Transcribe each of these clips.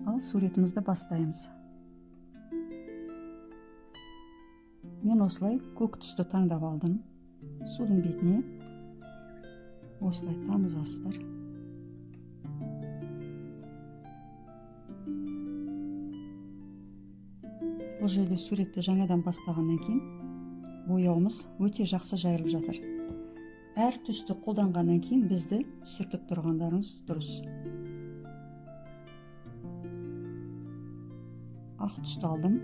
Ал суретімізді бастаймыз. Мен осылай көк түсті таңдап алдым. Судың бетіне осылай тамызасыздар. Бұл жерде суретті жаңадан бастағаннан кейін бояуымыз өте жақсы жайылып жатыр. Әр түсті қолданғаннан кейін бізді сүртіп тұрғандарыңыз дұрыс. Ақ түсті алдым.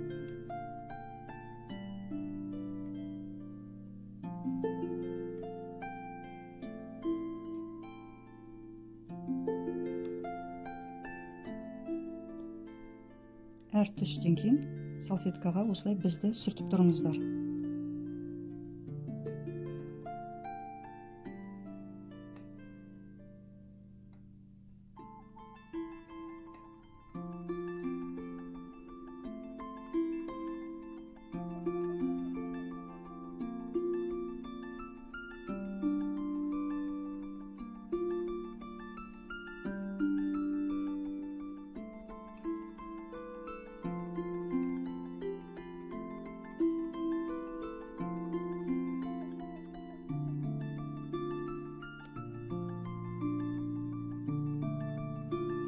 Әр түстен кейін салфеткаға осылай бізді сүртіп тұрыңыздар.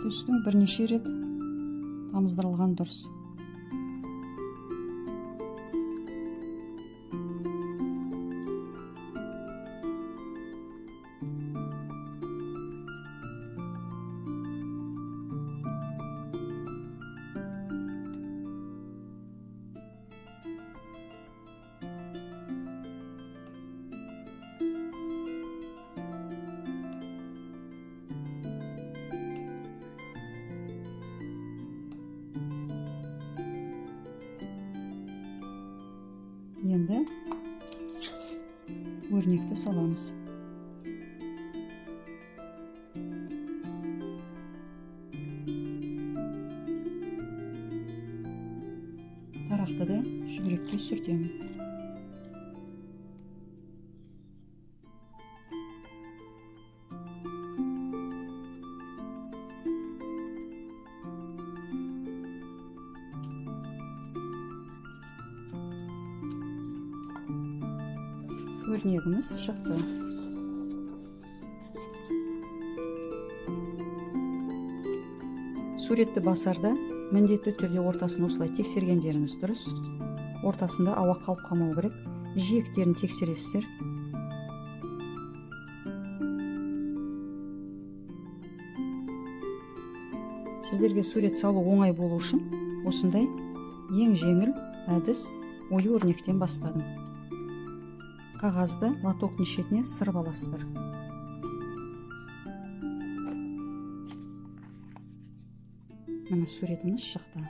Түстің бірнеше рет тамыздырылған дұрыс. Енді өрнекті саламыз. Тарақты да жүгірекке сүртемін. Өрнегіміз шықты. Суретті басарда міндетті түрде ортасын осылай тексергендеріңіз дұрыс. Ортасында ауа қалып қалмау керек. Жиектерін тексересіздер. Сіздерге сурет салу оңай болу үшін осындай ең жеңіл әдіс ою өрнектен бастадым. Қағазды лотоктың шетіне сырып аласыздар. Мына суретіміз шықты.